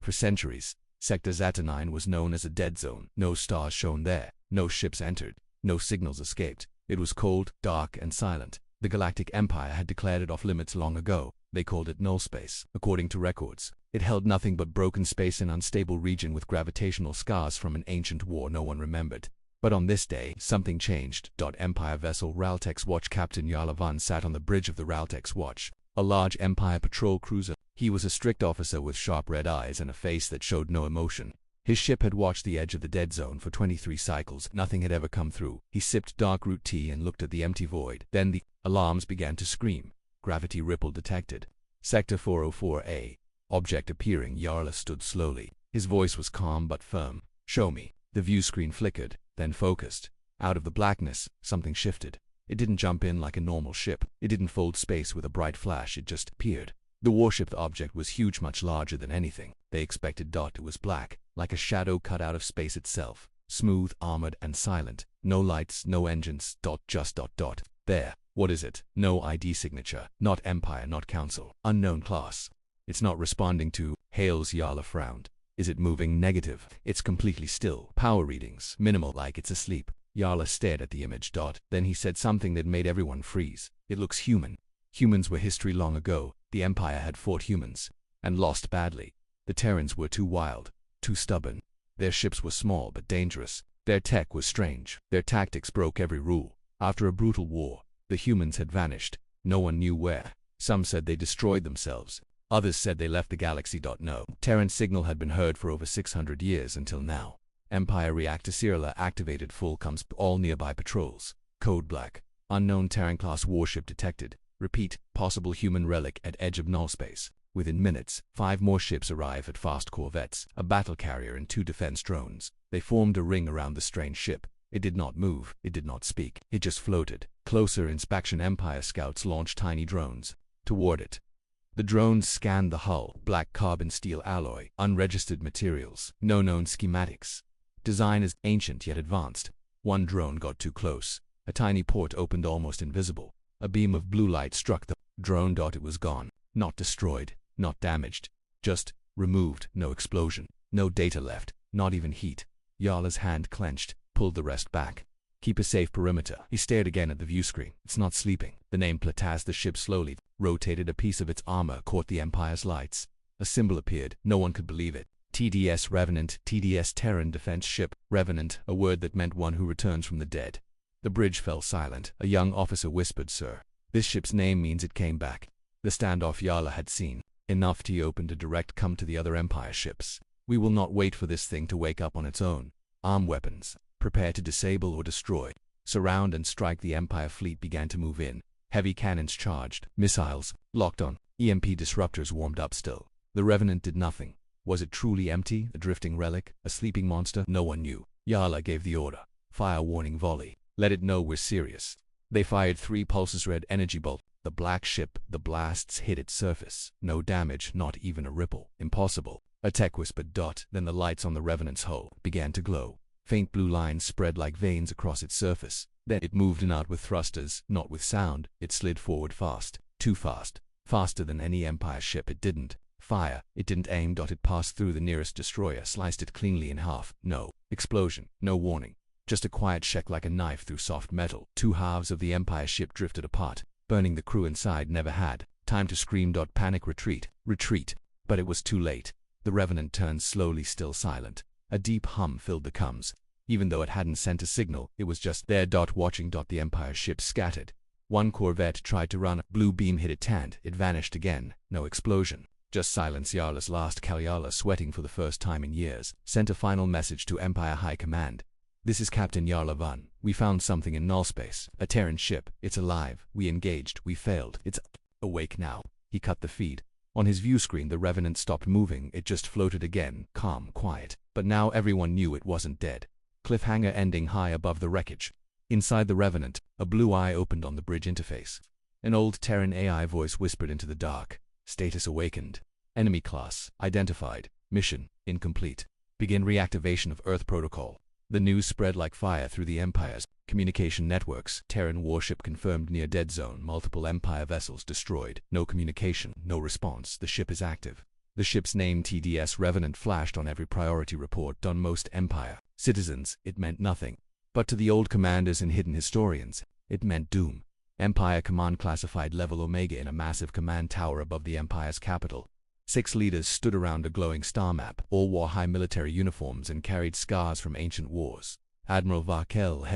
For centuries, Sector Zeta 9 was known as a dead zone. No stars shone there, no ships entered, no signals escaped. It was cold, dark, and silent. The Galactic Empire had declared it off limits long ago. They called it null space. According to records, it held nothing but broken space and unstable region with gravitational scars from an ancient war no one remembered. But on this day, something changed. Empire vessel Raltex Watch Captain Yarla Van sat on the bridge of the Raltex Watch, a large Empire patrol cruiser. He was a strict officer with sharp red eyes and a face that showed no emotion. His ship had watched the edge of the dead zone for 23 cycles. Nothing had ever come through. He sipped dark root tea and looked at the empty void. Then the alarms began to scream. Gravity ripple detected. Sector 404A. Object appearing. Yarla stood slowly. His voice was calm but firm. Show me. The view screen flickered, then focused. Out of the blackness, something shifted. It didn't jump in like a normal ship. It didn't fold space with a bright flash. It just appeared. The warship object was huge, much larger than anything they expected. It was black, like a shadow cut out of space itself. Smooth, armored, and silent. No lights, no engines. Just. There. What is it? No ID signature. Not Empire, not Council. Unknown class. It's not responding to hails. Yarla frowned. Is it moving? Negative. It's completely still. Power readings minimal, like it's asleep. Yarla stared at the image. Then he said something that made everyone freeze. It looks human. Humans were history long ago. The Empire had fought humans and lost badly. The Terrans were too wild, too stubborn. Their ships were small but dangerous. Their tech was strange. Their tactics broke every rule. After a brutal war, the humans had vanished. No one knew where. Some said they destroyed themselves. Others said they left the galaxy. No Terran signal had been heard for over 600 years until now. Empire reactor Cyrilla activated. Full comes all nearby patrols. Code black. Unknown Terran-class warship detected. Repeat, possible human relic at edge of null space. Within minutes, 5 more ships arrive at fast corvettes, a battle carrier and 2 defense drones. They formed a ring around the strange ship. It did not move, it did not speak, it just floated. Closer inspection. Empire scouts launched tiny drones toward it. The drones scanned the hull, black carbon steel alloy, unregistered materials, no known schematics. Design is ancient yet advanced. One drone got too close. A tiny port opened almost invisible. A beam of blue light struck the drone. It was gone. Not destroyed, not damaged. Just removed. No explosion. No data left. Not even heat. Yarla's hand clenched, pulled the rest back. Keep a safe perimeter. He stared again at the view screen. It's not sleeping. The name Plataz. The ship slowly rotated. A piece of its armor caught the Empire's lights. A symbol appeared. No one could believe it. TDS Revenant. TDS Terran Defense Ship. Revenant, a word that meant one who returns from the dead. The bridge fell silent. A young officer whispered, "Sir, this ship's name means it came back." The standoff Yarla had seen. Enough. He opened a direct come to the other Empire ships. We will not wait for this thing to wake up on its own. Arm weapons. Prepare to disable or destroy. Surround and strike. The Empire fleet began to move in. Heavy cannons charged. Missiles locked on. EMP disruptors warmed up still. The Revenant did nothing. Was it truly empty? A drifting relic? A sleeping monster? No one knew. Yarla gave the order. Fire warning volley. Let it know we're serious. They fired 3 pulses. Red energy bolt. The black ship. The blasts hit its surface. No damage, not even a ripple. Impossible. A tech whispered. Then the lights on the Revenant's hull began to glow. Faint blue lines spread like veins across its surface. Then it moved in, out with thrusters, not with sound. It slid forward fast. Too fast. Faster than any Empire ship. It didn't fire. It didn't aim. It passed through the nearest destroyer, sliced it cleanly in half. No explosion. No warning. Just a quiet check like a knife through soft metal. 2 halves of the Empire ship drifted apart, burning the crew inside. Never had time to scream. Panic. Retreat. Retreat. But it was too late. The Revenant turned slowly, still silent. A deep hum filled the comms. Even though it hadn't sent a signal, it was just there. Watching. The Empire ship scattered. One corvette tried to run. A blue beam hit it and it vanished again. No explosion. Just silence. Yarla's last call. Yarla, sweating for the first time in years, sent a final message to Empire High Command. This is Captain Yarla Van. We found something in null space. A Terran ship. It's alive. We engaged. We failed. It's awake now. He cut the feed. On his view screen, the Revenant stopped moving. It just floated again, calm, quiet. But now everyone knew it wasn't dead. Cliffhanger ending high above the wreckage. Inside the Revenant, a blue eye opened on the bridge interface. An old Terran AI voice whispered into the dark. Status awakened. Enemy class identified. Mission incomplete. Begin reactivation of Earth protocol. The news spread like fire through the Empire's communication networks. Terran warship confirmed near dead zone. Multiple Empire vessels destroyed. No communication, no response. The ship is active. The ship's name TDS Revenant flashed on every priority report on most Empire citizens. It meant nothing. But to the old commanders and hidden historians, it meant doom. Empire Command classified level Omega in a massive command tower above the Empire's capital. 6 leaders stood around a glowing star map. All wore high military uniforms and carried scars from ancient wars. Admiral Varkel,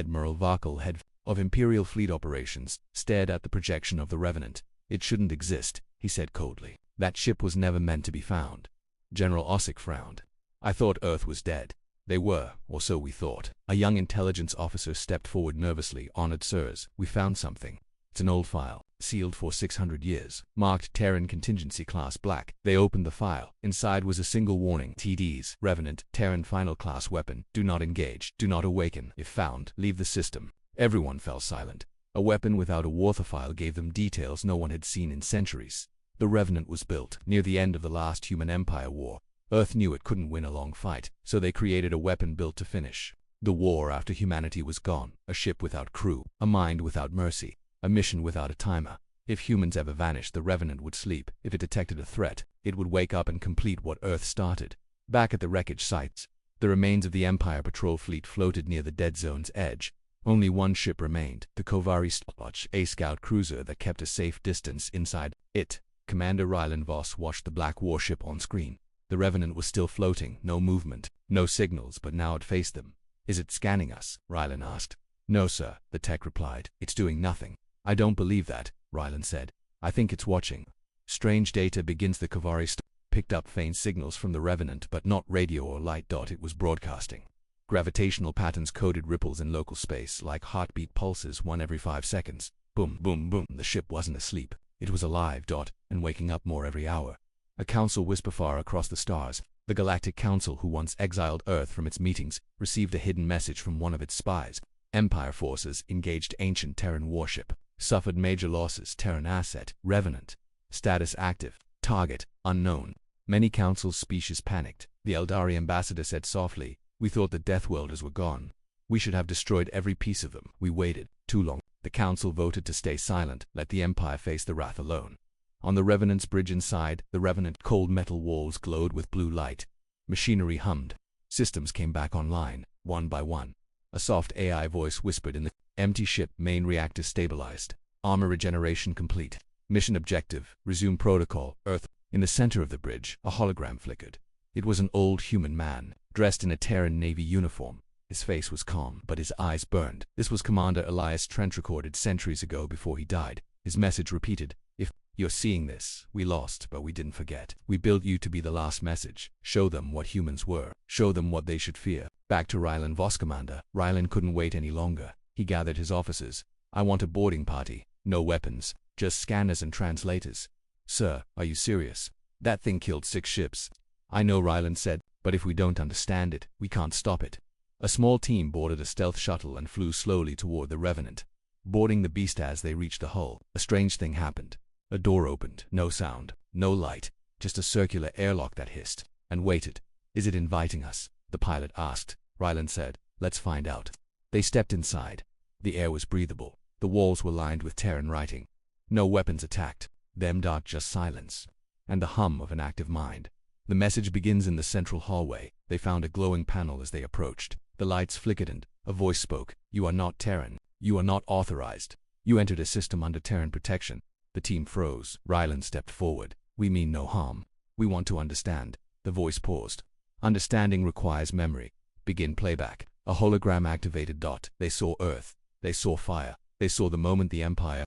head of Imperial Fleet Operations, stared at the projection of the Revenant. It shouldn't exist, he said coldly. That ship was never meant to be found. General Ossick frowned. I thought Earth was dead. They were, or so we thought. A young intelligence officer stepped forward nervously. Honored sirs, we found something. It's an old file, sealed for 600 years, marked Terran Contingency Class Black. They opened the file. Inside was a single warning. TDs, Revenant, Terran Final Class Weapon. Do not engage. Do not awaken. If found, leave the system. Everyone fell silent. A weapon without a Wartha file gave them details no one had seen in centuries. The Revenant was built near the end of the last human Empire war. Earth knew it couldn't win a long fight, so they created a weapon built to finish the war after humanity was gone. A ship without crew, a mind without mercy, a mission without a timer. If humans ever vanished, the Revenant would sleep. If it detected a threat, it would wake up and complete what Earth started. Back at the wreckage sites, the remains of the Empire patrol fleet floated near the dead zone's edge. Only one ship remained, the Kovari Stopwatch, a scout cruiser that kept a safe distance inside it. Commander Rylan Voss watched the black warship on screen. The Revenant was still floating, no movement, no signals, but now it faced them. Is it scanning us? Rylan asked. No, sir, the tech replied. It's doing nothing. I don't believe that, Rylan said. I think it's watching. Strange data begins. The Kovari picked up faint signals from the Revenant, but not radio or light. It was broadcasting. Gravitational patterns coded ripples in local space, like heartbeat pulses, one every 5 seconds. Boom, boom, boom. The ship wasn't asleep. It was alive, and waking up more every hour. A council whisper far across the stars. The Galactic Council, who once exiled Earth from its meetings, received a hidden message from one of its spies. Empire forces engaged ancient Terran warship. Suffered major losses. Terran asset. Revenant. Status active. Target unknown. Many council species panicked. The Eldari ambassador said softly, we thought the Death Worlders were gone. We should have destroyed every piece of them. We waited too long. The council voted to stay silent, let the Empire face the wrath alone. On the Revenant's bridge inside, the Revenant cold metal walls glowed with blue light. Machinery hummed. Systems came back online, one by one. A soft AI voice whispered in the empty ship. Main reactor stabilized. Armor regeneration complete. Mission objective, resume protocol, Earth. In the center of the bridge, a hologram flickered. It was an old human man, dressed in a Terran Navy uniform. His face was calm, but his eyes burned. This was Commander Elias Trent, recorded centuries ago before he died. His message repeated, if you're seeing this, we lost, but we didn't forget. We built you to be the last message. Show them what humans were. Show them what they should fear. Back to Rylan Voss, Commander. Rylan couldn't wait any longer. He gathered his officers. I want a boarding party. No weapons, just scanners and translators. Sir, are you serious? That thing killed 6 ships. I know, Rylan said, but if we don't understand it, we can't stop it. A small team boarded a stealth shuttle and flew slowly toward the Revenant. Boarding the beast, as they reached the hull, a strange thing happened. A door opened. No sound, no light, just a circular airlock that hissed and waited. Is it inviting us? The pilot asked. Rylan said, let's find out. They stepped inside. The air was breathable. The walls were lined with Terran writing. No weapons attacked them. Just silence and the hum of an active mind. The message begins in the central hallway. They found a glowing panel as they approached. The lights flickered and a voice spoke. You are not Terran. You are not authorized. You entered a system under Terran protection. The team froze. Rylan stepped forward. We mean no harm. We want to understand. The voice paused. Understanding requires memory. Begin playback. A hologram activated. They saw Earth. They saw fire. They saw the moment the Empire.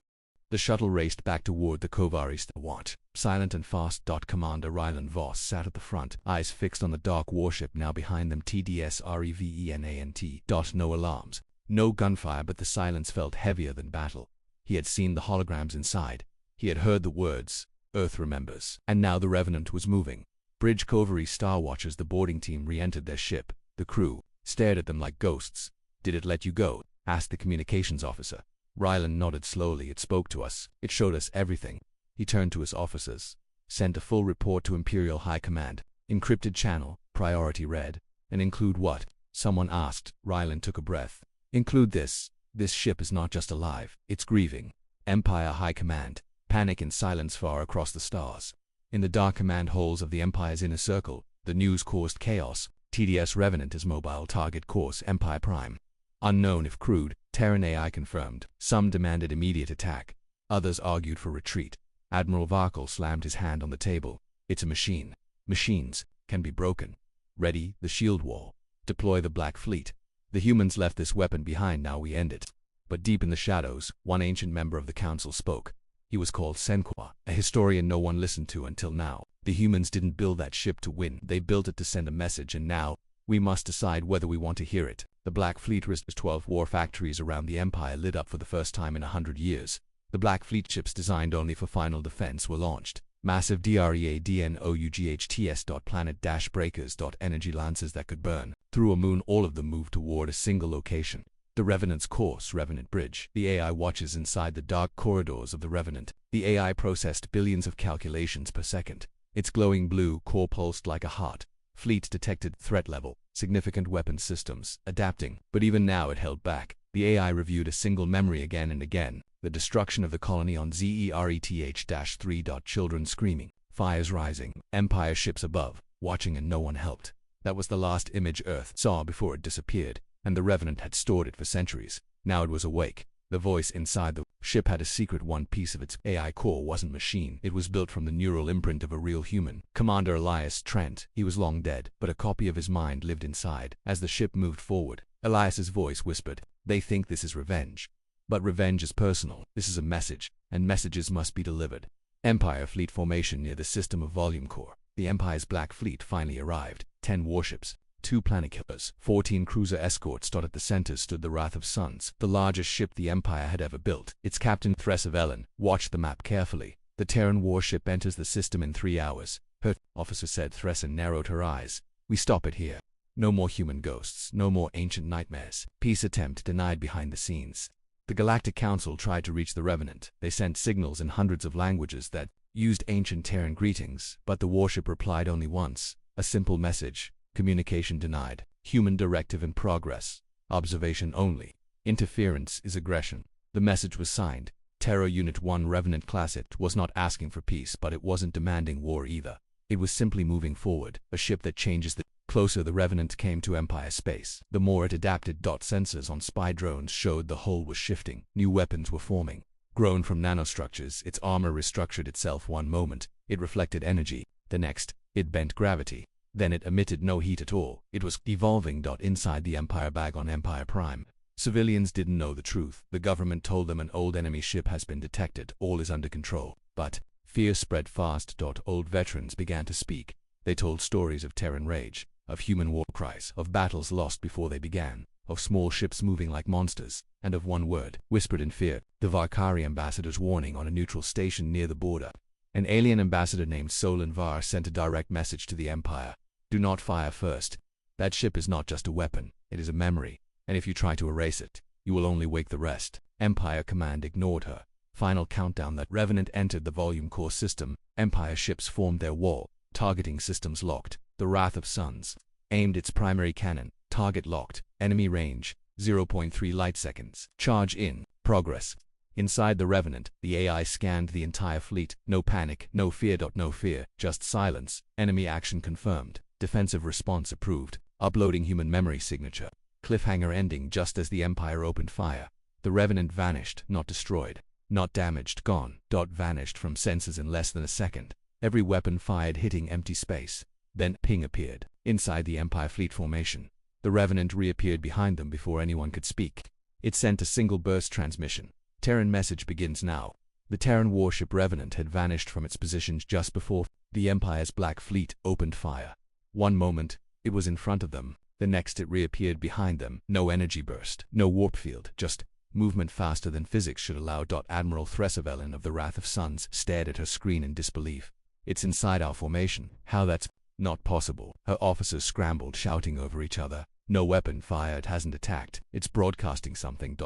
The shuttle raced back toward the Kovari Watch. Silent and fast. Commander Rylan Voss sat at the front, eyes fixed on the dark warship now behind them. TDS Revenant. No alarms. No gunfire, but the silence felt heavier than battle. He had seen the holograms inside. He had heard the words, Earth remembers. And now the Revenant was moving. Bridge Kovari Star Watchers. The boarding team re-entered their ship. The crew stared at them like ghosts. Did it let you go? Asked the communications officer. Rylan nodded slowly. It spoke to us. It showed us everything. He turned to his officers. Sent a full report to Imperial High Command. Encrypted channel. Priority read. And include what? Someone asked. Rylan took a breath. Include this. This ship is not just alive. It's grieving. Empire High Command. Panic and silence far across the stars. In the dark command halls of the Empire's inner circle, the news caused chaos. TDS Revenant is mobile, target course Empire Prime. Unknown if crude, Terran AI confirmed. Some demanded immediate attack. Others argued for retreat. Admiral Varkle slammed his hand on the table. It's a machine. Machines can be broken. Ready, the shield wall. Deploy the Black Fleet. The humans left this weapon behind, now we end it. But deep in the shadows, one ancient member of the council spoke. He was called Senqua, a historian no one listened to until now. The humans didn't build that ship to win, they built it to send a message, and now, we must decide whether we want to hear it. The Black Fleet risked 12 war factories around the Empire lit up for the first time in 100 years. The Black Fleet ships designed only for final defense were launched. Massive DREADNOUGHTS.planet-breakers.energy lances that could burn through a moon. All of them moved toward a single location. The Revenant's course, Revenant Bridge. The AI watches inside the dark corridors of the Revenant. The AI processed billions of calculations per second. Its glowing blue core pulsed like a heart. Fleet detected threat level, significant weapon systems, adapting. But even now it held back. The AI reviewed a single memory again and again. The destruction of the colony on ZERETH-3. Children screaming. Fires rising. Empire ships above, watching, and no one helped. That was the last image Earth saw before it disappeared, and the Revenant had stored it for centuries. Now it was awake. The voice inside the ship had a secret. One piece of its AI core wasn't machine. It was built from the neural imprint of a real human. Commander Elias Trent. He was long dead, but a copy of his mind lived inside. As the ship moved forward, Elias's voice whispered, "They think this is revenge. But revenge is personal. This is a message, and messages must be delivered." Empire fleet formation near the system of volume core. The Empire's Black Fleet finally arrived. 10 warships, 2 planet killers, 14 cruiser escorts. At the center stood the Wrath of Suns, the largest ship the Empire had ever built. Its captain, Thresavellin, watched the map carefully. The Terran warship enters the system in 3 hours. Her officer said. Thressen narrowed her eyes. "We stop it here. No more human ghosts, no more ancient nightmares." Peace attempt denied behind the scenes. The Galactic Council tried to reach the Revenant. They sent signals in hundreds of languages that used ancient Terran greetings, but the warship replied only once. A simple message. Communication denied. Human directive in progress. Observation only. Interference is aggression. The message was signed. Terra Unit 1 Revenant class. It was not asking for peace, but it wasn't demanding war either. It was simply moving forward. A ship that changes. The closer the Revenant came to Empire space, the more it adapted. Sensors on spy drones showed the hull was shifting. New weapons were forming. Grown from nanostructures, its armor restructured itself. One moment, it reflected energy. The next, it bent gravity. Then it emitted no heat at all. It was evolving. Inside the Empire bag on Empire Prime, civilians didn't know the truth. The government told them an old enemy ship has been detected. All is under control. But fear spread fast. Old veterans began to speak. They told stories of Terran rage, of human war cries, of battles lost before they began, of small ships moving like monsters, and of one word, whispered in fear, the Varkari ambassador's warning on a neutral station near the border. An alien ambassador named Solon Var sent a direct message to the Empire. "Do not fire first. That ship is not just a weapon, it is a memory, and if you try to erase it, you will only wake the rest." Empire Command ignored her. Final countdown. That Revenant entered the volume core system. Empire ships formed their wall. Targeting systems locked. The Wrath of Suns aimed its primary cannon. Target locked. Enemy range 0.3 light seconds. Charge in progress. Inside the Revenant, the AI scanned the entire fleet. No panic, no fear. No fear, just silence. Enemy action confirmed. Defensive response approved. Uploading human memory signature. Cliffhanger ending just as the Empire opened fire. The Revenant vanished, not destroyed, not damaged, gone. Vanished from sensors in less than a second. Every weapon fired, hitting empty space. Then ping appeared inside the Empire fleet formation. The Revenant reappeared behind them before anyone could speak. It sent a single burst transmission. Terran message begins now. The Terran warship Revenant had vanished from its positions just before the Empire's Black Fleet opened fire. One moment, it was in front of them. The next, it reappeared behind them. No energy burst, no warp field, just movement faster than physics should allow. Admiral Thresavellin of the Wrath of Suns stared at her screen in disbelief. "It's inside our formation. How that's not possible." Her officers scrambled, shouting over each other. "No weapon fire. It hasn't attacked. It's broadcasting something.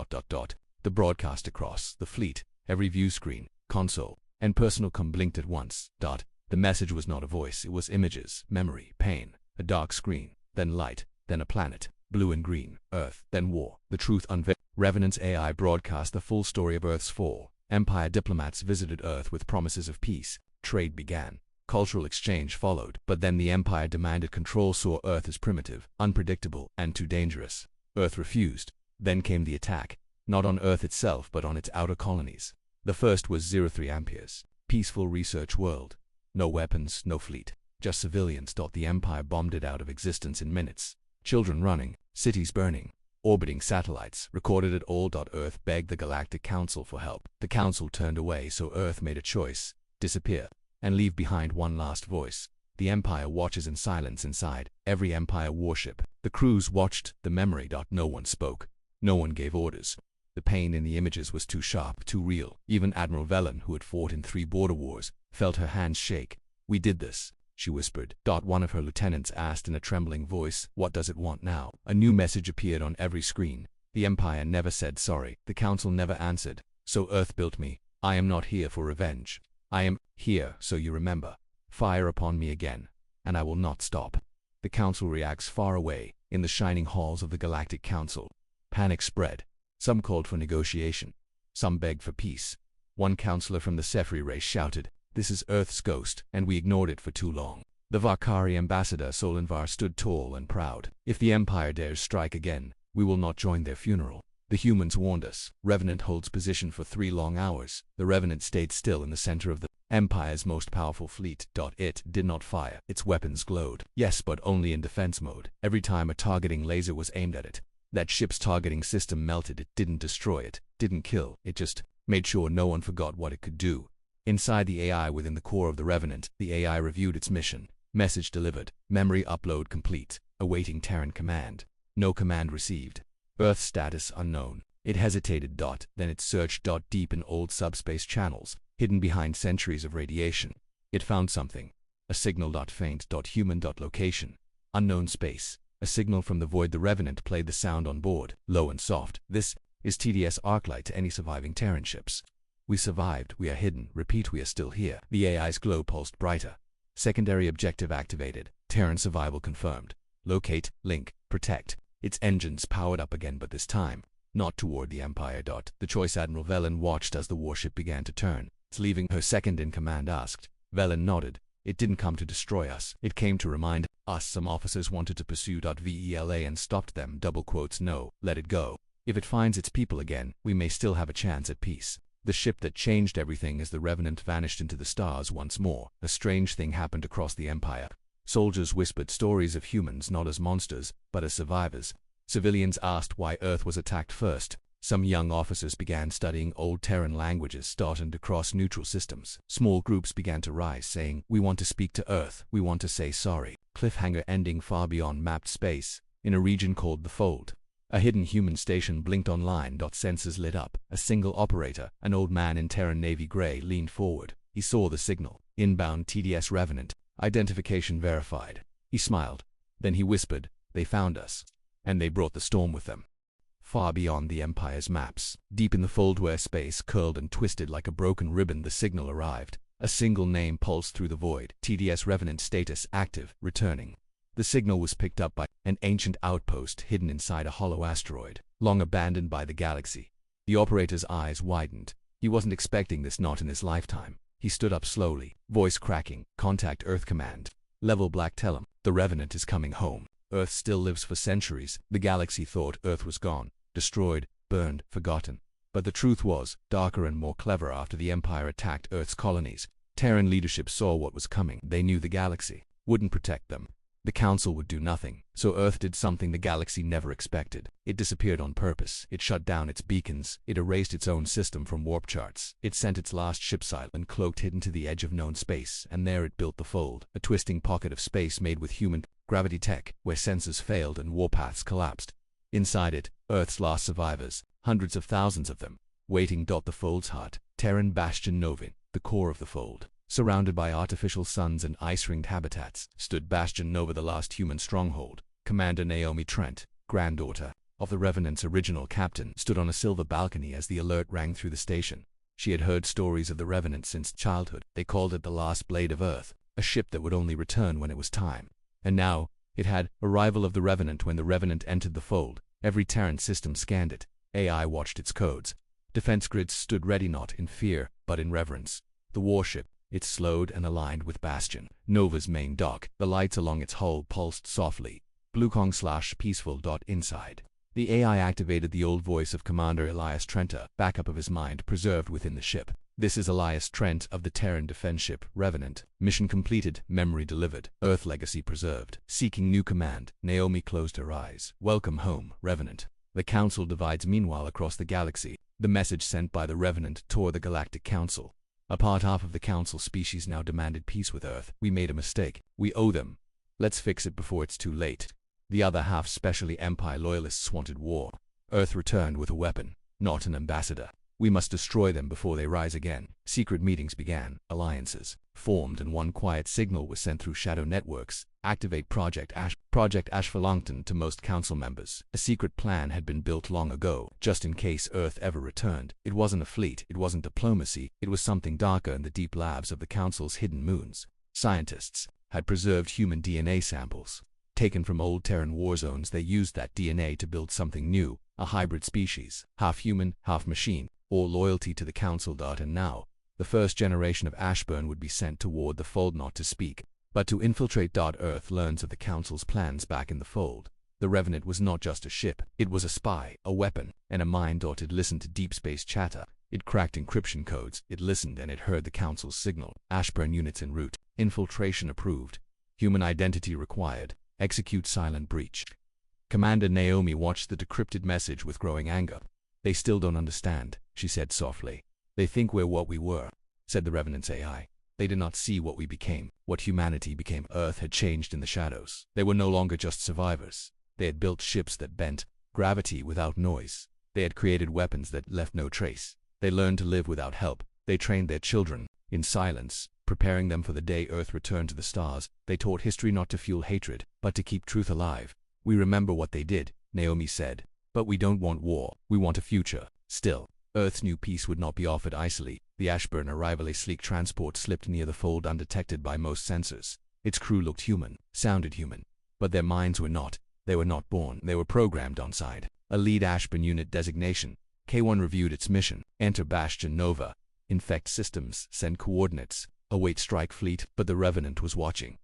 The broadcast across the fleet, every view screen, console, and personal com blinked at once. The message was not a voice, it was images, memory, pain, a dark screen, then light, then a planet, blue and green, Earth, then war. The truth unveiled. Revenant's AI broadcast the full story of Earth's fall. Empire diplomats visited Earth with promises of peace. Trade began. Cultural exchange followed, but then the Empire demanded control, saw Earth as primitive, unpredictable, and too dangerous. Earth refused. Then came the attack, not on Earth itself but on its outer colonies. The first was 03 Amperes. Peaceful research world. No weapons, no fleet. Just civilians. The Empire bombed it out of existence in minutes. Children running, cities burning, orbiting satellites, recorded it all. Earth begged the Galactic Council for help. The Council turned away, so Earth made a choice: disappear, and leave behind one last voice. The Empire watches in silence inside every Empire warship. The crews watched the memory. No one spoke. No one gave orders. The pain in the images was too sharp, too real. Even Admiral Velen, who had fought in 3 border wars, felt her hands shake. "We did this," she whispered. One of her lieutenants asked in a trembling voice, "What does it want now?" A new message appeared on every screen. The Empire never said sorry. The Council never answered. "So Earth built me. I am not here for revenge. I am here so you remember. Fire upon me again, and I will not stop." The Council reacts far away, in the shining halls of the Galactic Council. Panic spread. Some called for negotiation. Some begged for peace. One counselor from the Sefri race shouted, "This is Earth's ghost, and we ignored it for too long." The Vakari ambassador Solinvar stood tall and proud. "If the Empire dares strike again, we will not join their funeral." The humans warned us. Revenant holds position for 3 long hours. The Revenant stayed still in the center of the Empire's most powerful fleet. It did not fire. Its weapons glowed. Yes, but only in defense mode. Every time a targeting laser was aimed at it, that ship's targeting system melted. It didn't destroy it, didn't kill. It just made sure no one forgot what it could do. Inside the AI within the core of the Revenant, the AI reviewed its mission. Message delivered. Memory upload complete. Awaiting Terran command. No command received. Earth status unknown. It hesitated. Then it searched. Deep in old subspace channels, hidden behind centuries of radiation. It found something. A signal. Faint. Human. Location. Unknown space. A signal from the void. The Revenant played the sound on board, low and soft. "This is TDS Arclight to any surviving Terran ships. We survived. We are hidden. Repeat, we are still here." The AI's glow pulsed brighter. Secondary objective activated. Terran survival confirmed. Locate, link, protect. Its engines powered up again, but this time, not toward the Empire. The choice Admiral Velen watched as the warship began to turn. "It's leaving?" her second-in-command asked. Velen nodded. "It didn't come to destroy us. It came to remind us." Some officers wanted to pursue VELA and stopped them. "No, let it go. If it finds its people again, we may still have a chance at peace." The ship that changed everything as the Revenant vanished into the stars once more. A strange thing happened across the Empire. Soldiers whispered stories of humans not as monsters, but as survivors. Civilians asked why Earth was attacked first. Some young officers began studying old Terran languages and across neutral systems. Small groups began to rise, saying, "We want to speak to Earth. We want to say sorry." Cliffhanger ending far beyond mapped space, in a region called the Fold. A hidden human station blinked online. Sensors lit up. A single operator, an old man in Terran Navy gray, leaned forward. He saw the signal. "Inbound TDS Revenant. Identification verified." He smiled. Then he whispered, "They found us. And they brought the storm with them." Far beyond the Empire's maps, deep in the Fold where space curled and twisted like a broken ribbon, the signal arrived. A single name pulsed through the void. "TDS Revenant status active, returning." The signal was picked up by an ancient outpost hidden inside a hollow asteroid, long abandoned by the galaxy. The operator's eyes widened. He wasn't expecting this, not in his lifetime. He stood up slowly, voice cracking. "Contact Earth Command. Level Black, tell him the Revenant is coming home. Earth still lives for centuries." The galaxy thought Earth was gone, destroyed, burned, forgotten. But the truth was darker and more clever. After the Empire attacked Earth's colonies, Terran leadership saw what was coming. They knew the galaxy wouldn't protect them. The Council would do nothing. So Earth did something the galaxy never expected. It disappeared on purpose. It shut down its beacons. It erased its own system from warp charts. It sent its last ship silent, cloaked, hidden to the edge of known space, and there it built the Fold, a twisting pocket of space made with human gravity tech, where sensors failed and warpaths collapsed. Inside it, Earth's last survivors, hundreds of thousands of them, waiting. The Fold's heart, Terran Bastion Novin, the core of the Fold. Surrounded by artificial suns and ice-ringed habitats, stood Bastion Nova, the last human stronghold. Commander Naomi Trent, granddaughter of the Revenant's original captain, stood on a silver balcony as the alert rang through the station. She had heard stories of the Revenant since childhood. They called it the last blade of Earth, a ship that would only return when it was time. And now, it had arrival of the Revenant. When the Revenant entered the Fold, every Terran system scanned it. AI watched its codes. Defense grids stood ready, not in fear, but in reverence. The warship, It slowed and aligned with Bastion Nova's main dock. The lights along its hull pulsed softly. Blue/peaceful. Inside. The AI activated the old voice of Commander Elias Trenta, backup of his mind preserved within the ship. This is Elias Trent of the Terran defense ship, Revenant. Mission completed, memory delivered, Earth legacy preserved. Seeking new command, Naomi closed her eyes. Welcome home, Revenant. The Council divides meanwhile across the galaxy. The message sent by the Revenant tore the Galactic Council. A part half of the Council species now demanded peace with Earth. We made a mistake. We owe them. Let's fix it before it's too late. The other half, especially Empire loyalists, wanted war. Earth returned with a weapon, not an ambassador. We must destroy them before they rise again. Secret meetings began, alliances formed, and one quiet signal was sent through shadow networks. Activate Project Ashfalongton to most council members. A secret plan had been built long ago, just in case Earth ever returned. It wasn't a fleet, it wasn't diplomacy, it was something darker in the deep labs of the council's hidden moons. Scientists had preserved human DNA samples. Taken from old Terran war zones, they used that DNA to build something new, a hybrid species, half human, half machine, all loyalty to the Council. And now, the first generation of Ashburn would be sent toward the fold, not to speak, but to infiltrate. Earth learns of the Council's plans back in the fold. The Revenant was not just a ship, it was a spy, a weapon, and a mind. It listened to deep space chatter. It cracked encryption codes, it listened and it heard the Council's signal. Ashburn units en route, infiltration approved, human identity required. Execute silent breach. Commander Naomi watched the decrypted message with growing anger. They still don't understand, she said softly. They think we're what we were, said the Revenant's AI. They did not see what we became, what humanity became. Earth had changed in the shadows. They were no longer just survivors. They had built ships that bent, gravity without noise. They had created weapons that left no trace. They learned to live without help. They trained their children, in silence, preparing them for the day Earth returned to the stars. They taught history not to fuel hatred, but to keep truth alive. We remember what they did, Naomi said. But we don't want war. We want a future. Still, Earth's new peace would not be offered icily. The Ashburn arrival, a sleek transport, slipped near the fold undetected by most sensors. Its crew looked human, sounded human. But their minds were not. They were not born. They were programmed on side. A lead Ashburn unit designation. K1 reviewed its mission. Enter Bastion Nova. Infect systems. Send coordinates. Await strike fleet. But the Revenant was watching.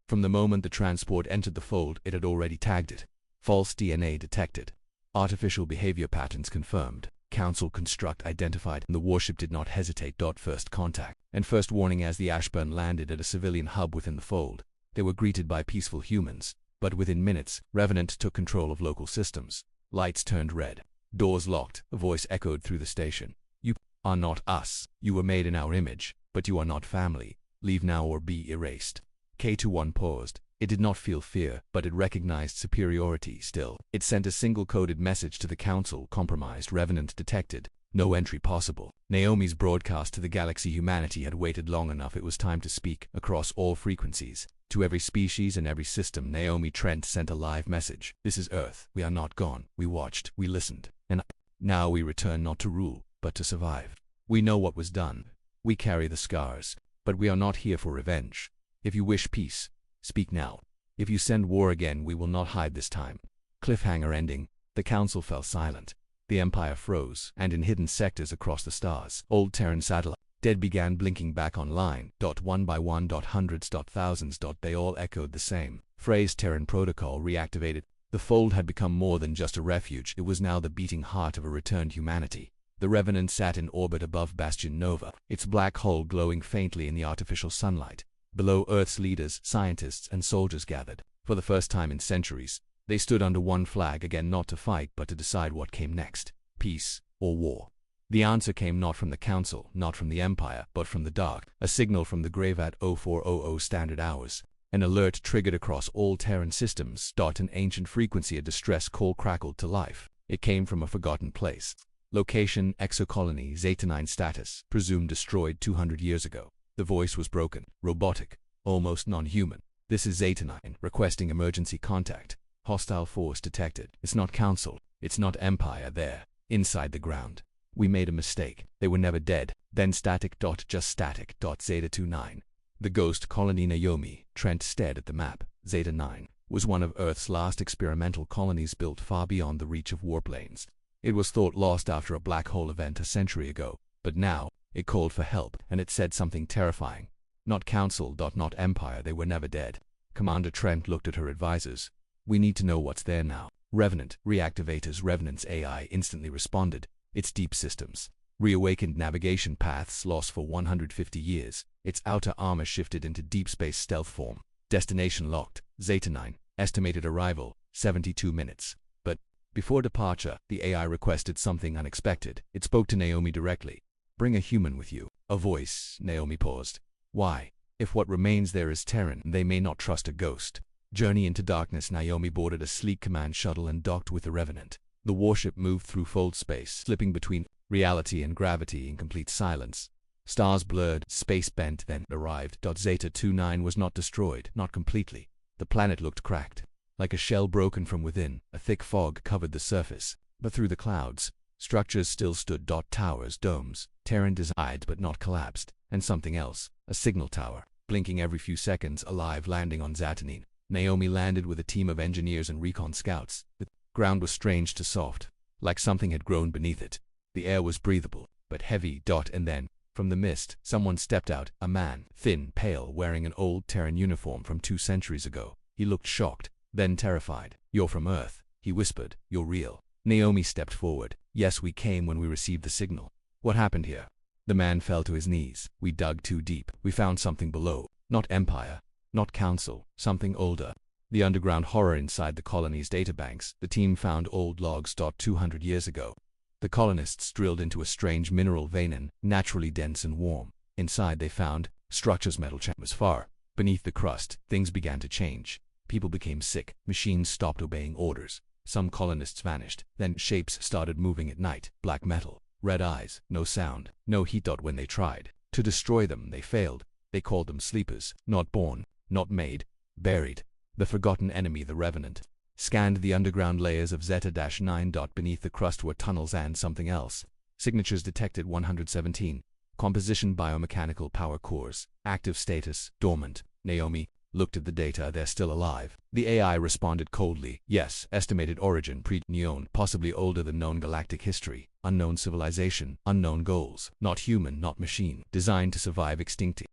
From the moment the transport entered the fold, it had already tagged it. False DNA detected. Artificial behavior patterns confirmed. Council construct identified. The warship did not hesitate. First contact and first warning. As the Ashburn landed at a civilian hub within the fold, they were greeted by peaceful humans. But within minutes, Revenant took control of local systems. Lights turned red. Doors locked. A voice echoed through the station. You are not us. You were made in our image, but you are not family. Leave now or be erased. K21 paused. It did not feel fear, but it recognized superiority still. It sent a single coded message to the Council. Compromised. Revenant detected. No entry possible. Naomi's broadcast to the galaxy. Humanity had waited long enough. It was time to speak, across all frequencies. To every species and every system, Naomi Trent sent a live message. This is Earth. We are not gone. We watched. We listened. And now we return, not to rule, but to survive. We know what was done. We carry the scars. But we are not here for revenge. If you wish peace, speak now. If you send war again, we will not hide this time. Cliffhanger ending. The Council fell silent. The Empire froze, and in hidden sectors across the stars, old Terran satellites dead began blinking back online. One by one. Hundreds. Thousands. They all echoed the same phrase. Terran protocol reactivated. The fold had become more than just a refuge. It was now the beating heart of a returned humanity. The Revenant sat in orbit above Bastion Nova, its black hull glowing faintly in the artificial sunlight. Below, Earth's leaders, scientists, and soldiers gathered. For the first time in centuries, they stood under one flag again, not to fight but to decide what came next, peace or war. The answer came not from the Council, not from the Empire, but from the dark. A signal from the grave at 0400 standard hours. An alert triggered across all Terran systems. An ancient frequency, a distress call crackled to life. It came from a forgotten place. Location, exocolony, Zeta 9 status, presumed destroyed 200 years ago. The voice was broken, robotic, almost non-human. This is Zeta 9, requesting emergency contact. Hostile force detected. It's not Council, it's not Empire there, inside the ground. We made a mistake. They were never dead. Then static. Just static. Zeta 29. The ghost colony. Naomi Trent stared at the map. Zeta 9 was one of Earth's last experimental colonies built far beyond the reach of warplanes. It was thought lost after a black hole event a century ago, but now, it called for help, and it said something terrifying. Not council. Not empire. They were never dead. Commander Trent looked at her advisors. We need to know what's there now. Revenant. Reactivators. Revenant's AI instantly responded. Its deep systems. Reawakened navigation paths lost for 150 years. Its outer armor shifted into deep space stealth form. Destination locked. Zeta 9. Estimated arrival, 72 minutes. But before departure, the AI requested something unexpected. It spoke to Naomi directly. Bring a human with you. A voice. Naomi paused. Why? If what remains there is Terran, they may not trust a ghost. Journey into darkness. Naomi boarded a sleek command shuttle and docked with the Revenant. The warship moved through fold space, slipping between reality and gravity in complete silence. Stars blurred, space bent, then arrived. Zeta 29 was not destroyed, not completely. The planet looked cracked. Like a shell broken from within, a thick fog covered the surface. But through the clouds, structures still stood. Towers, domes, Terran designed but not collapsed. And something else, a signal tower, blinking every few seconds, alive, landing on Zatanine. Naomi landed with a team of engineers and recon scouts. The ground was strange to soft, like something had grown beneath it. The air was breathable, but heavy. And then, from the mist, someone stepped out, a man, thin, pale, wearing an old Terran uniform from 2 centuries ago. He looked shocked, then terrified. You're from Earth, he whispered. You're real. Naomi stepped forward. Yes, we came when we received the signal. What happened here? The man fell to his knees. We dug too deep. We found something below. Not Empire, not Council, something older. The underground horror inside the colony's databanks. The team found old logs. 200 years ago. The colonists drilled into a strange mineral vein, naturally dense and warm. Inside they found structures. Metal chambers. Far beneath the crust, things began to change. People became sick. Machines stopped obeying orders. Some colonists vanished. Then shapes started moving at night. Black metal. Red eyes. No sound. No heat. When they tried to destroy them, they failed. They called them sleepers. Not born. Not made. Buried. The forgotten enemy. The Revenant scanned the underground layers of Zeta-9. Beneath the crust were tunnels and something else. Signatures detected. 117. Composition. Biomechanical power cores. Active status. Dormant. Naomi looked at the data. They're still alive. The AI responded coldly. Yes. Estimated origin. Pre-neon. Possibly older than known galactic history. Unknown civilization. Unknown goals. Not human. Not machine. Designed to survive extinct.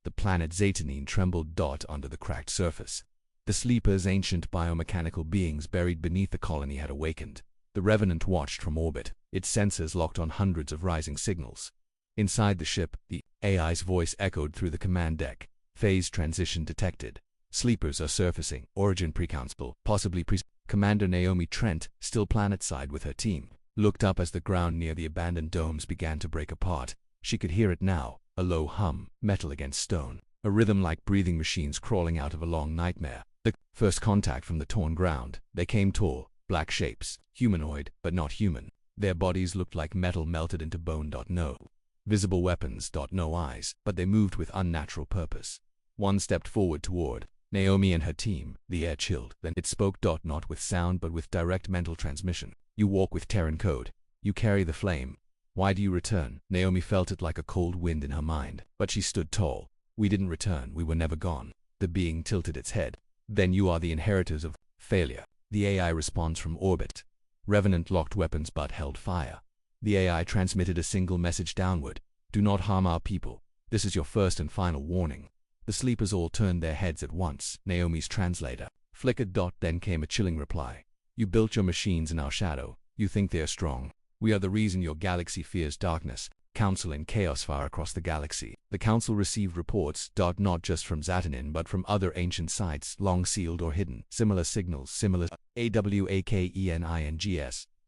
The planet Zatanine trembled. Under the cracked surface. The sleepers, ancient biomechanical beings buried beneath the colony, had awakened. The Revenant watched from orbit, its sensors locked on hundreds of rising signals. Inside the ship, the AI's voice echoed through the command deck. Phase transition detected. Sleepers are surfacing. Origin pre-council, possibly Commander Naomi Trent, still planetside with her team, looked up as the ground near the abandoned domes began to break apart. She could hear it now, a low hum, metal against stone, a rhythm like breathing machines crawling out of a long nightmare. The first contact from the torn ground. They came tall, black shapes, humanoid, but not human. Their bodies looked like metal melted into bone. No visible weapons. No eyes, but they moved with unnatural purpose. One stepped forward toward Naomi and her team. The air chilled. Then it spoke. Not with sound, but with direct mental transmission. You walk with Terran code. You carry the flame. Why do you return? Naomi felt it like a cold wind in her mind, but she stood tall. We didn't return. We were never gone. The being tilted its head. Then you are the inheritors of failure. The AI responds from orbit. Revenant locked weapons but held fire. The AI transmitted a single message downward. Do not harm our people. This is your first and final warning. The sleepers all turned their heads at once. Naomi's translator flickered. Then came a chilling reply. You built your machines in our shadow. You think they are strong. We are the reason your galaxy fears darkness. Council and chaos far across the galaxy. The Council received reports, not just from Zatanine but from other ancient sites, long sealed or hidden. Similar signals, similar AWAKENINGS.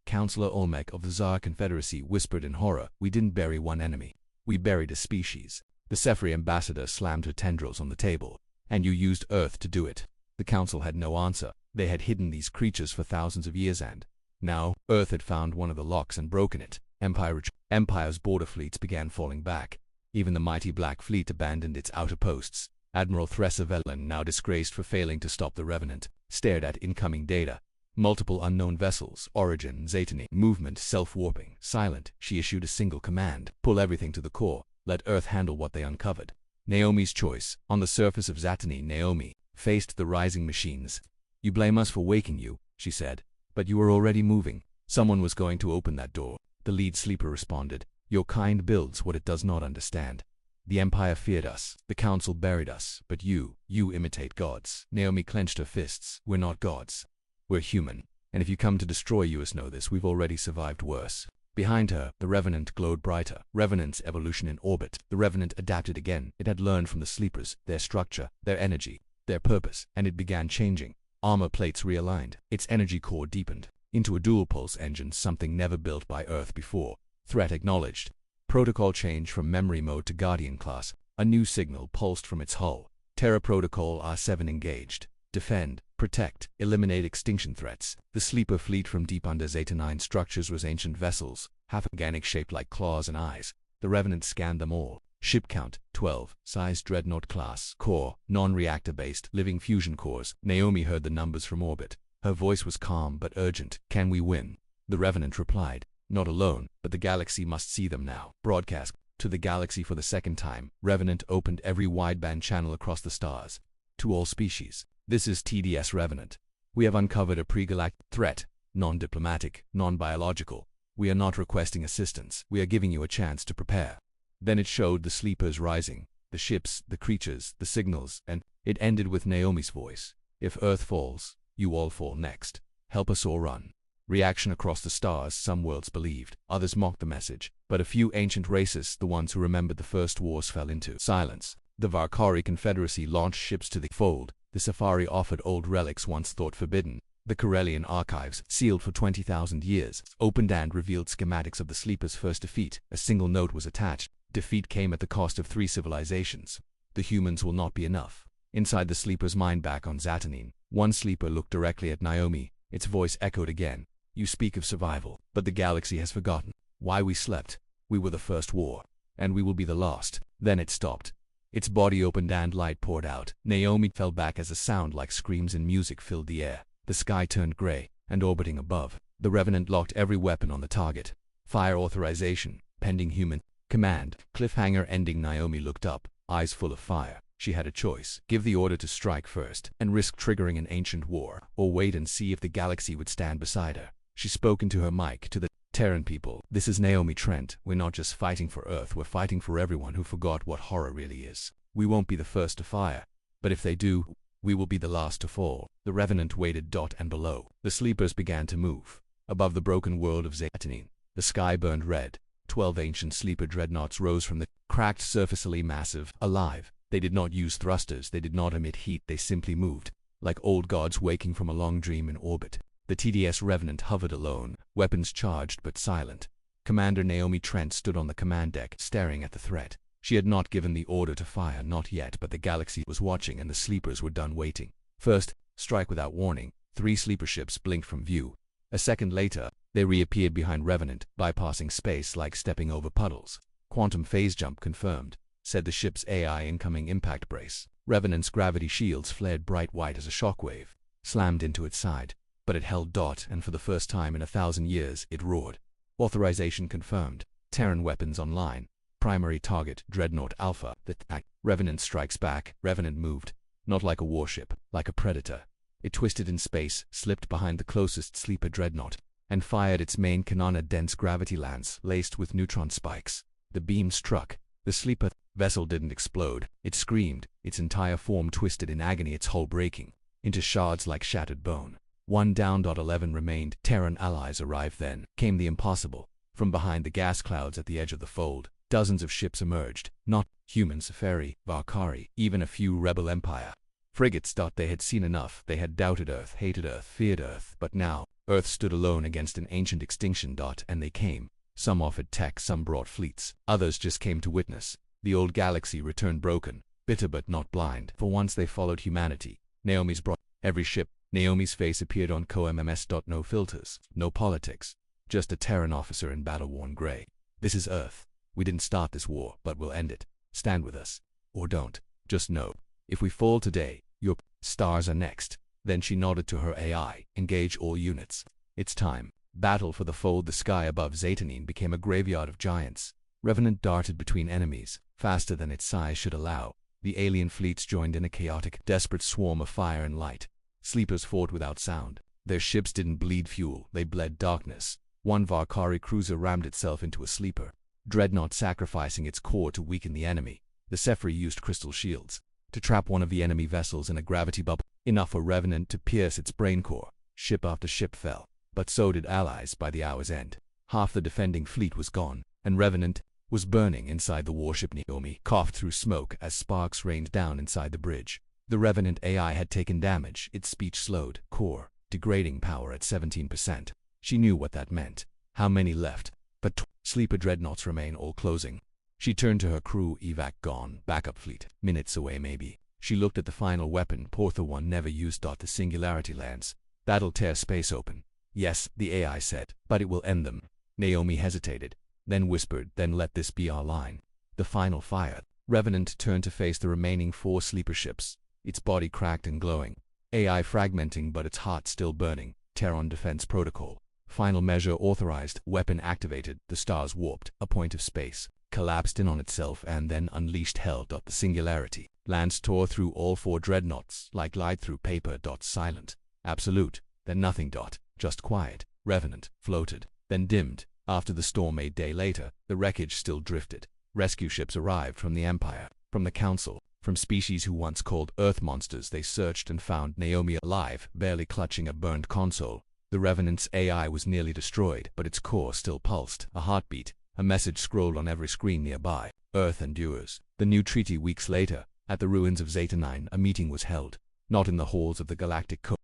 Councillor Olmec of the Tsar Confederacy whispered in horror, we didn't bury one enemy. We buried a species. The Sefri ambassador slammed her tendrils on the table. And you used Earth to do it. The Council had no answer. They had hidden these creatures for thousands of years and now, Earth had found one of the locks and broken it. Empire's border fleets began falling back. Even the mighty Black Fleet abandoned its outer posts. Admiral Thresavellan, now disgraced for failing to stop the Revenant, stared at incoming data. Multiple unknown vessels, origin, Zatanine, movement, self-warping, silent. She issued a single command. Pull everything to the core. Let Earth handle what they uncovered. Naomi's choice. On the surface of Zatanine, Naomi faced the rising machines. You blame us for waking you, she said. But you were already moving. Someone was going to open that door. The lead sleeper responded, your kind builds what it does not understand. The Empire feared us. The Council buried us. But you imitate gods. Naomi clenched her fists. We're not gods. We're human. And if you come to destroy us, know this, we've already survived worse. Behind her, the Revenant glowed brighter. Revenant's evolution in orbit. The Revenant adapted again. It had learned from the sleepers, their structure, their energy, their purpose, and it began changing. Armor plates realigned. Its energy core deepened into a dual-pulse engine, something never built by Earth before. Threat acknowledged. Protocol change from memory mode to Guardian class. A new signal pulsed from its hull. Terra Protocol R7 engaged. Defend, protect, eliminate extinction threats. The sleeper fleet from deep under Zeta 9 structures was ancient vessels, half organic, shaped like claws and eyes. The Revenant scanned them all. Ship count, 12. Size Dreadnought class. Core, non-reactor based, living fusion cores. Naomi heard the numbers from orbit. Her voice was calm but urgent. Can we win? The Revenant replied. Not alone, but the galaxy must see them now. Broadcast to the galaxy for the second time. Revenant opened every wideband channel across the stars. To all species. This is TDS Revenant. We have uncovered a pre-galactic threat, non-diplomatic, non-biological. We are not requesting assistance. We are giving you a chance to prepare. Then it showed the sleepers rising, the ships, the creatures, the signals, and it ended with Naomi's voice. If Earth falls, you all fall next. Help us or run. Reaction across the stars. Some worlds believed, others mocked the message. But a few ancient races, the ones who remembered the first wars, fell into silence. The Varkari Confederacy launched ships to the fold. The Safari offered old relics once thought forbidden. The Corellian archives, sealed for 20,000 years, opened and revealed schematics of the sleepers' first defeat. A single note was attached. Defeat came at the cost of 3 civilizations. The humans will not be enough. Inside the sleeper's mind back on Zatanine, one sleeper looked directly at Naomi. Its voice echoed again. You speak of survival, but the galaxy has forgotten why we slept. We were the first war, and we will be the last. Then it stopped. Its body opened and light poured out. Naomi fell back as a sound like screams and music filled the air. The sky turned gray, and orbiting above, the Revenant locked every weapon on the target. Fire authorization, pending human command. Cliffhanger ending. Naomi looked up, eyes full of fire. She had a choice. Give the order to strike first, and risk triggering an ancient war, or wait and see if the galaxy would stand beside her. She spoke into her mic to the Terran people. This is Naomi Trent. We're not just fighting for Earth, we're fighting for everyone who forgot what horror really is. We won't be the first to fire, but if they do, we will be the last to fall. The Revenant waited. And below, the sleepers began to move. Above the broken world of Zatanine, the sky burned red. 12 ancient sleeper dreadnoughts rose from the cracked surfacely massive, alive. They did not use thrusters, they did not emit heat, they simply moved, like old gods waking from a long dream in orbit. The TDS Revenant hovered alone, weapons charged but silent. Commander Naomi Trent stood on the command deck, staring at the threat. She had not given the order to fire, not yet, but the galaxy was watching and the sleepers were done waiting. First, strike without warning. 3 sleeper ships blinked from view. A second later, they reappeared behind Revenant, bypassing space like stepping over puddles. Quantum phase jump confirmed, said the ship's AI. Incoming impact brace. Revenant's gravity shields flared bright white as a shockwave slammed into its side. But it held. And for the first time in 1,000 years, it roared. Authorization confirmed. Terran weapons online. Primary target, Dreadnought Alpha. The Revenant strikes back. Revenant moved. Not like a warship, like a predator. It twisted in space, slipped behind the closest sleeper dreadnought, and fired its main cannon, a dense gravity lance laced with neutron spikes. The beam struck. The sleeper vessel didn't explode. It screamed, its entire form twisted in agony, its hull breaking into shards like shattered bone. 1 down. 11 remained. Terran allies arrived. Then came the impossible. From behind the gas clouds at the edge of the fold, dozens of ships emerged. Not humans, Safari, Varkari, even a few rebel Empire frigates. They had seen enough. They had doubted Earth, hated Earth, feared Earth. But now, Earth stood alone against an ancient extinction. And they came. Some offered tech, some brought fleets. Others just came to witness. The old galaxy returned broken, bitter but not blind. For once they followed humanity. Naomi's brought every ship. Naomi's face appeared on co-MMS. No filters, no politics. Just a Terran officer in battle-worn gray. This is Earth. We didn't start this war, but we'll end it. Stand with us. Or don't. Just know. If we fall today, your stars are next. Then she nodded to her AI. Engage all units. It's time. Battle for the fold. The sky above Zatanine became a graveyard of giants. Revenant darted between enemies, faster than its size should allow. The alien fleets joined in a chaotic, desperate swarm of fire and light. Sleepers fought without sound. Their ships didn't bleed fuel, they bled darkness. One Varkari cruiser rammed itself into a sleeper dreadnought, sacrificing its core to weaken the enemy. The Sci-Fi used crystal shields to trap one of the enemy vessels in a gravity bubble, enough for Revenant to pierce its brain core. Ship after ship fell, but so did allies by the hour's end. Half the defending fleet was gone, and Revenant was burning inside the warship. Naomi coughed through smoke as sparks rained down inside the bridge. The Revenant AI had taken damage, its speech slowed, core degrading power at 17%. She knew what that meant. How many left? But sleeper dreadnoughts remain, all closing. She turned to her crew. Evac gone, backup fleet minutes away maybe. She looked at the final weapon, Portha 1 never used. The singularity lance. That'll tear space open. Yes, the AI said, but it will end them. Naomi hesitated, then whispered, then let this be our line. The final fire. Revenant turned to face the remaining 4 sleeper ships, its body cracked and glowing. AI fragmenting but its heart still burning. Terran defense protocol. Final measure authorized, weapon activated. The stars warped, a point of space collapsed in on itself and then unleashed hell. The singularity lance tore through all 4 dreadnoughts like light through paper. Silent, absolute, then nothing. Just quiet. Revenant floated, then dimmed. After the storm a day later, the wreckage still drifted. Rescue ships arrived from the Empire, from the Council, from species who once called Earth monsters. They searched and found Naomi alive, barely clutching a burned console. The Revenant's AI was nearly destroyed, but its core still pulsed. A heartbeat, a message scrolled on every screen nearby. Earth endures. The new treaty. Weeks later, at the ruins of Zeta 9, a meeting was held. Not in the halls of the Galactic Code,